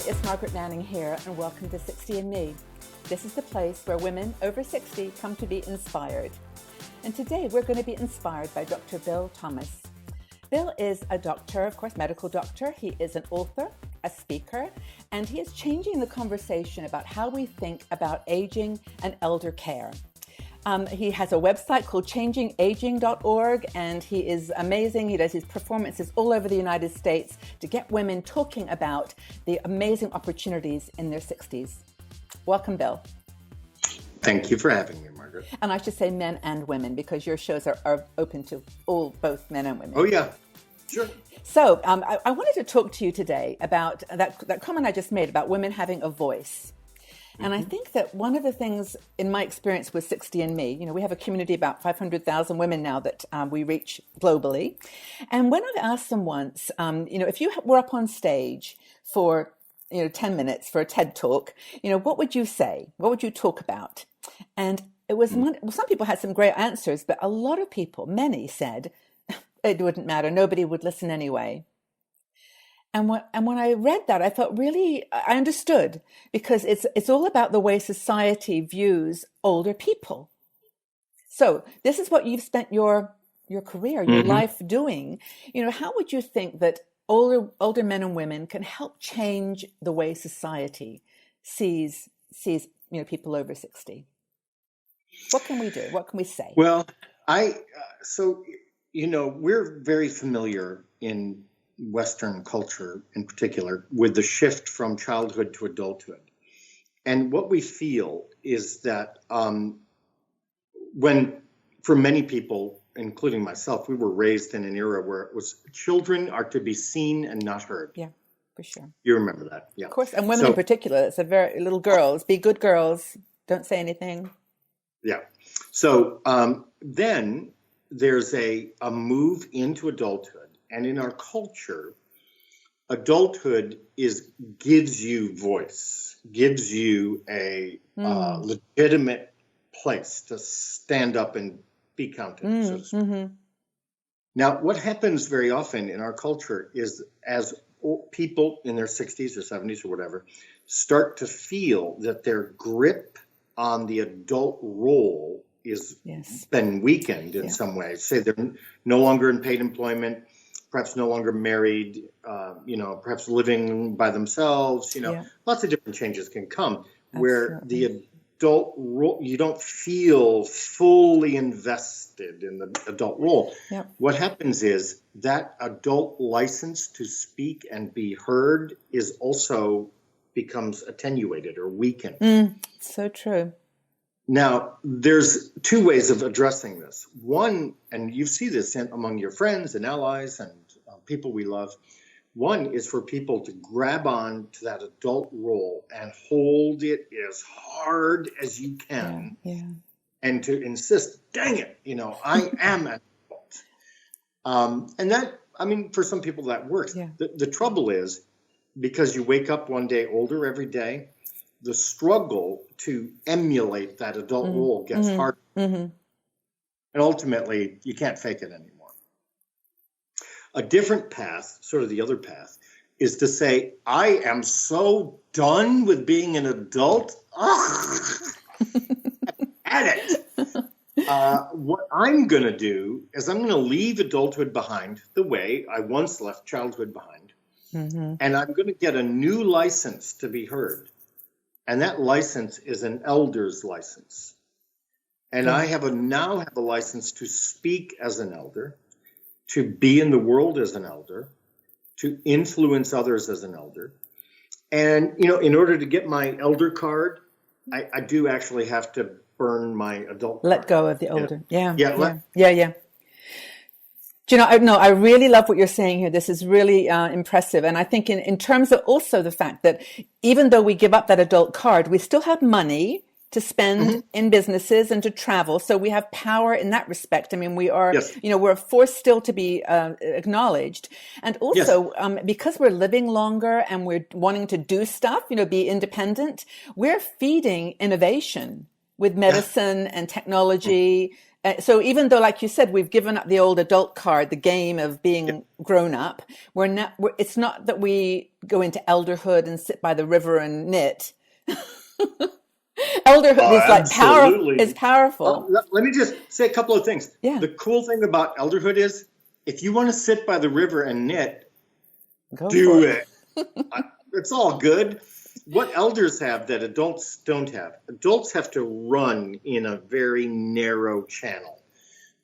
it's Margaret Manning here, and welcome to 60 and Me. This is the place where women over 60 come to be inspired. And today we're going to be inspired by Dr. Bill Thomas. Bill is a doctor, of course, medical doctor. He is an author, a speaker, and he is changing the conversation about how we think about aging and elder care. He has a website called changingaging.org, and he is amazing. He does his performances all over the United States to get women talking about the amazing opportunities in their 60s. Welcome, Bill. Thank you for having me, Margaret. And I should say men and women, because your shows are open to both men and women. Oh, yeah. Sure. So I wanted to talk to you today about that comment I just made about women having a voice. And I think that one of the things in my experience with 60 and Me, we have a community of about 500,000 women now that we reach globally. And when I've asked them once, if you were up on stage for 10 minutes for a TED Talk, what would you say? What would you talk about? And it was, some people had some great answers, but a lot of people, many said, it wouldn't matter. Nobody would listen anyway. And when I read that, I felt really, I understood, because it's all about the way society views older people. So this is what you've spent your career, your life doing. How would you think that older men and women can help change the way society sees people over 60? What can we do? What can we say? Well, we're very familiar in Western culture in particular with the shift from childhood to adulthood. And what we feel is that for many people, including myself, we were raised in an era where it was children are to be seen and not heard. Yeah, for sure. You remember that, yeah. Of course, and women in particular, it's a very little girls, be good girls, don't say anything. Yeah. So then there's a move into adulthood. And in our culture, adulthood gives you voice, gives you a legitimate place to stand up and be counted. So to speak. Now, what happens very often in our culture is as people in their 60s or 70s or whatever start to feel that their grip on the adult role is been weakened in some way. Say they're no longer in paid employment, perhaps no longer married, perhaps living by themselves, lots of different changes can come. Absolutely. Where the adult role, you don't feel fully invested in the adult role. Yep. What happens is that adult license to speak and be heard is also becomes attenuated or weakened. So true. Now, there's two ways of addressing this. One, and you see this among your friends and allies and people we love. One is for people to grab on to that adult role and hold it as hard as you can. Yeah. And to insist, dang it, I am an adult. And that, for some people that works. Yeah. The trouble is, because you wake up one day older every day, the struggle to emulate that adult role gets harder. And ultimately, you can't fake it anymore. A different path, sort of the other path, is to say, I am so done with being an adult. At it. What I'm going to do is I'm going to leave adulthood behind the way I once left childhood behind. And I'm going to get a new license to be heard. And that license is an elder's license. And I now have a license to speak as an elder, to be in the world as an elder, to influence others as an elder. And, in order to get my elder card, I do actually have to burn my adult card. Let go of the older. Yeah. Yeah. I really love what you're saying here. This is really impressive. And I think in terms of also the fact that even though we give up that adult card, we still have money to spend in businesses and to travel. So we have power in that respect. We are, we're a force still to be acknowledged. And also, because we're living longer and we're wanting to do stuff, be independent, we're feeding innovation with medicine and technology So even though, like you said, we've given up the old adult card, the game of being grown up, it's not that we go into elderhood and sit by the river and knit. Elderhood Oh, is like absolutely. powerful. Let me just say a couple of things. Yeah. The cool thing about elderhood is if you want to sit by the river and knit, do it. It's all good. What elders have that adults don't have. Adults have to run in a very narrow channel.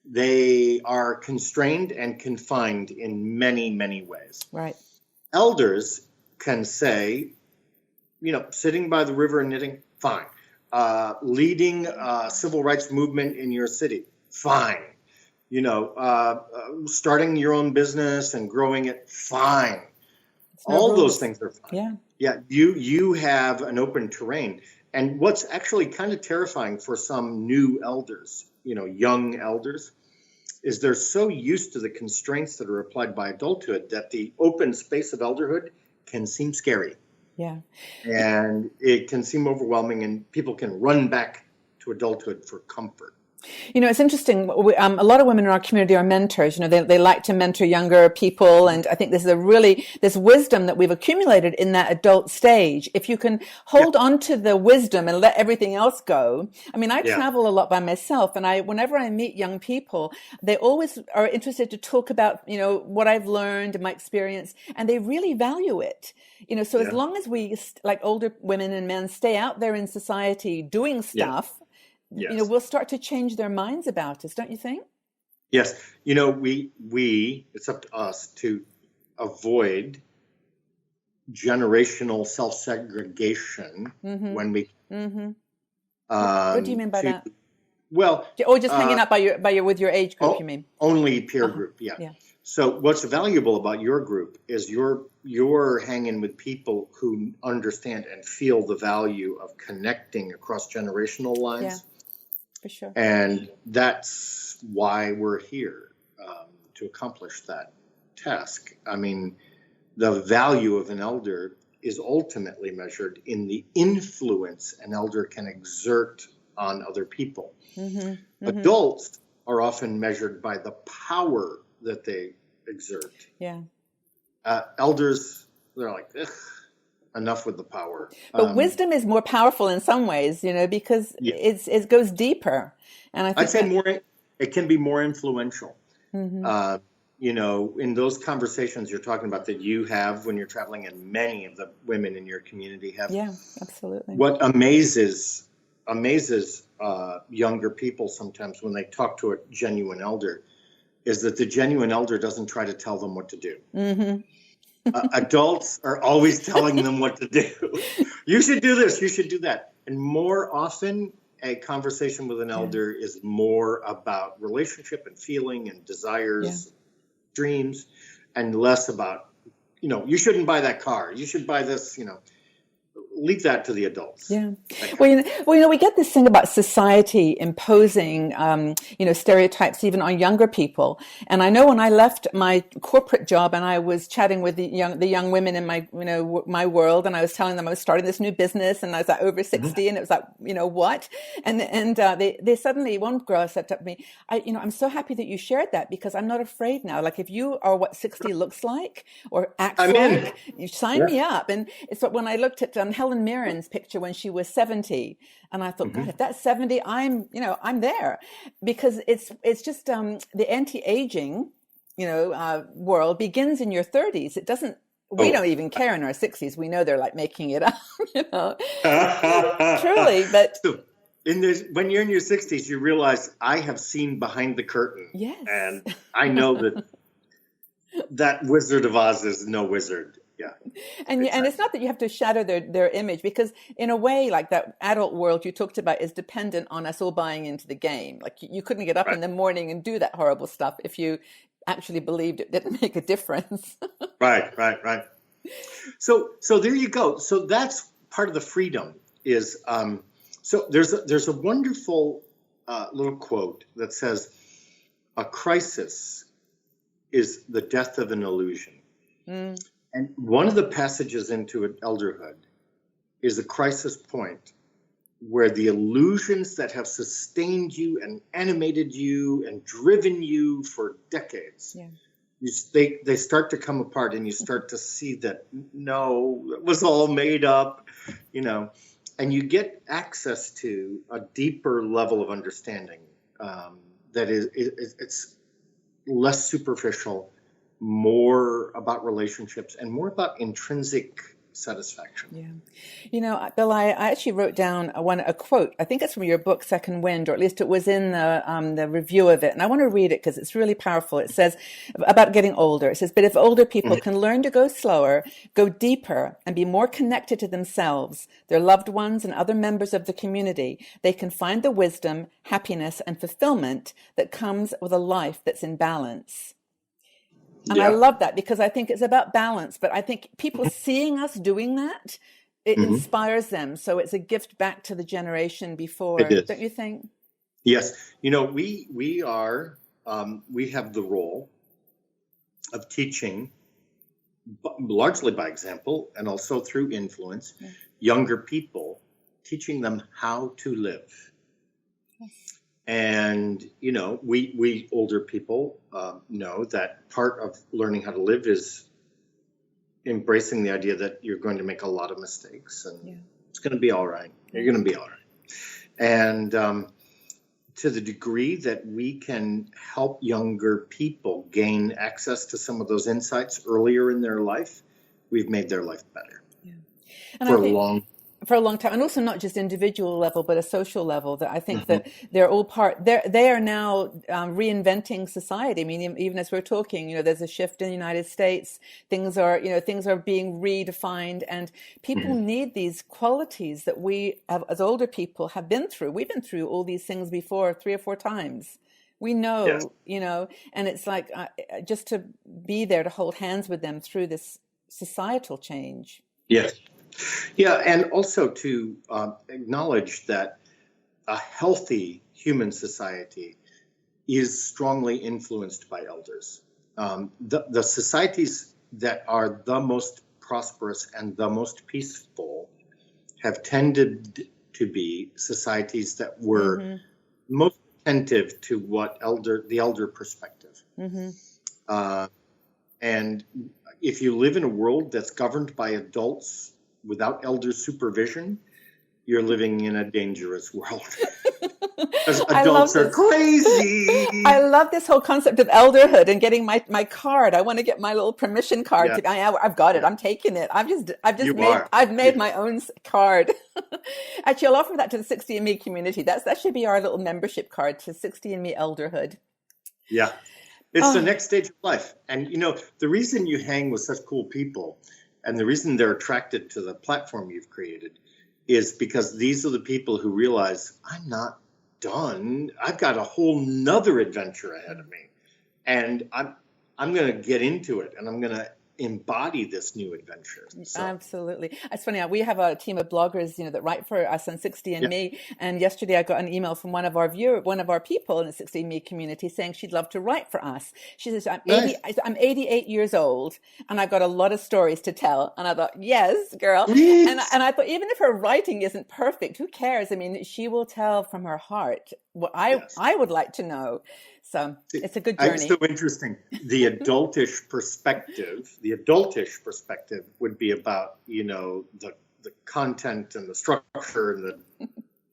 They are constrained and confined in many, many ways. Right. Elders can say, sitting by the river and knitting, fine. Leading a civil rights movement in your city, fine. Starting your own business and growing it, fine. All those things are fine. Yeah. Yeah, you have an open terrain. And what's actually kind of terrifying for some new elders, young elders, is they're so used to the constraints that are applied by adulthood that the open space of elderhood can seem scary. Yeah. And it can seem overwhelming, and people can run back to adulthood for comfort. It's interesting. A lot of women in our community are mentors. They like to mentor younger people. And I think this is this wisdom that we've accumulated in that adult stage. If you can hold on to the wisdom and let everything else go. I mean, I travel a lot by myself, and whenever I meet young people, they always are interested to talk about, what I've learned and my experience, and they really value it. So as long as we, like older women and men, stay out there in society doing stuff, we'll start to change their minds about us, don't you think? Yes. It's up to us to avoid generational self-segregation when we. Mm-hmm. What do you mean by that? Well, or just hanging out with your age group, you mean? Only peer group, yeah. So what's valuable about your group is you're hanging with people who understand and feel the value of connecting across generational lines. Yeah. For sure. And that's why we're here, to accomplish that task. I mean, the value of an elder is ultimately measured in the influence an elder can exert on other people. Mm-hmm. Mm-hmm. Adults are often measured by the power that they exert. Yeah. Elders, they're like, enough with the power. But wisdom is more powerful in some ways, because it goes deeper. And I think I'd say it can be more influential. Mm-hmm. In those conversations you're talking about that you have when you're traveling, and many of the women in your community have. Yeah, absolutely. What amazes younger people sometimes when they talk to a genuine elder is that the genuine elder doesn't try to tell them what to do. Mm-hmm. Adults are always telling them what to do. You should do this, you should do that. And more often, a conversation with an elder is more about relationship and feeling and desires, dreams, and less about, you shouldn't buy that car. You should buy this, leave that to the adults. Yeah. Well, we get this thing about society imposing, stereotypes even on younger people. And I know when I left my corporate job and I was chatting with the young women in my, my world, and I was telling them I was starting this new business, and I was like over 60, and it was like, what? And they suddenly, one girl said to me, I'm so happy that you shared that, because I'm not afraid now. Like, if you are what 60 looks like or acts like, you sign me up. And it's what, when I looked at Helen Mirren's picture when she was 70, and I thought, God, if that's 70, I'm there, because it's just the anti-aging, world begins in your 30s. It doesn't. We don't even care in our 60s. We know they're like making it up, truly. But when you're in your 60s, you realize I have seen behind the curtain. Yes, and I know that Wizard of Oz is no wizard. Yeah. And it's not that you have to shatter their image, because in a way, like, that adult world you talked about is dependent on us all buying into the game. Like, you couldn't get up in the morning and do that horrible stuff if you actually believed it didn't make a difference. Right. So there you go. So that's part of the freedom is, so there's a wonderful little quote that says, a crisis is the death of an illusion. Mm. And one of the passages into elderhood is a crisis point where the illusions that have sustained you and animated you and driven you for decades, they start to come apart, and you start to see that, no, it was all made up, and you get access to a deeper level of understanding that it's less superficial, more about relationships, and more about intrinsic satisfaction. Yeah. Bill, I actually wrote down a quote. I think it's from your book, Second Wind, or at least it was in the review of it. And I want to read it because it's really powerful. It says about getting older. It says, but if older people can learn to go slower, go deeper, and be more connected to themselves, their loved ones, and other members of the community, they can find the wisdom, happiness, and fulfillment that comes with a life that's in balance. And I love that, because I think it's about balance, but I think people seeing us doing that, it inspires them. So it's a gift back to the generation before, don't you think? Yes. We have the role of teaching, largely by example and also through influence, younger people, teaching them how to live. And, we older people know that part of learning how to live is embracing the idea that you're going to make a lot of mistakes, and it's going to be all right. You're going to be all right. And to the degree that we can help younger people gain access to some of those insights earlier in their life, we've made their life better for a long time. And also not just individual level, but a social level, that I think that they're all they are now reinventing society. I mean, even as we're talking, there's a shift in the United States. Things are being redefined, and people need these qualities that we have, as older people, have been through. We've been through all these things before 3 or 4 times. We know, and it's like just to be there to hold hands with them through this societal change. Yes. Yeah, and also to acknowledge that a healthy human society is strongly influenced by elders. The societies that are the most prosperous and the most peaceful have tended to be societies that were most attentive to what the elder perspective. And if you live in a world that's governed by adults without elder supervision, you're living in a dangerous world. Because adults are crazy. I love this whole concept of elderhood and getting my card. I want to get my little permission card. I've got it. I'm taking it. I've made my own card. Actually, I'll offer that to the 60andMe community. That should be our little membership card to 60andMe elderhood. Yeah. It's the next stage of life. And, the reason you hang with such cool people, and the reason they're attracted to the platform you've created, is because these are the people who realize, I'm not done. I've got a whole nother adventure ahead of me. And I'm going to get into it, and I'm going to embody this new adventure. So. Absolutely. It's funny. We have a team of bloggers, that write for us on 60andMe. And yesterday I got an email from one of our people in the 60andMe community saying she'd love to write for us. She says, I'm 88 years old and I've got a lot of stories to tell. And I thought, yes, girl. Yes. And I thought, even if her writing isn't perfect, who cares? I mean, she will tell from her heart what I would like to know. So it's a good journey. It's so interesting. The adultish perspective would be about, the content and the structure and the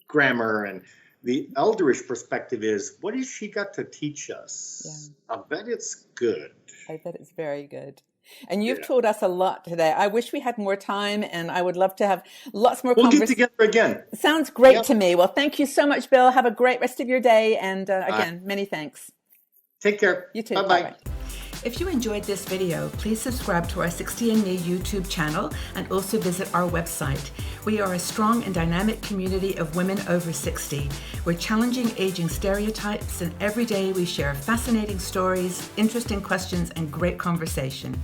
grammar. And the elderish perspective is, what has she got to teach us? Yeah. I bet it's good. I bet it's very good. And you've told us a lot today. I wish we had more time, and I would love to have lots more conversations. We'll get together again. Sounds great to me. Well, thank you so much, Bill. Have a great rest of your day. And again, many thanks. Take care. You too. Bye-bye. Bye-bye. If you enjoyed this video, please subscribe to our 60andMe YouTube channel and also visit our website. We are a strong and dynamic community of women over 60. We're challenging aging stereotypes, and every day we share fascinating stories, interesting questions, and great conversation.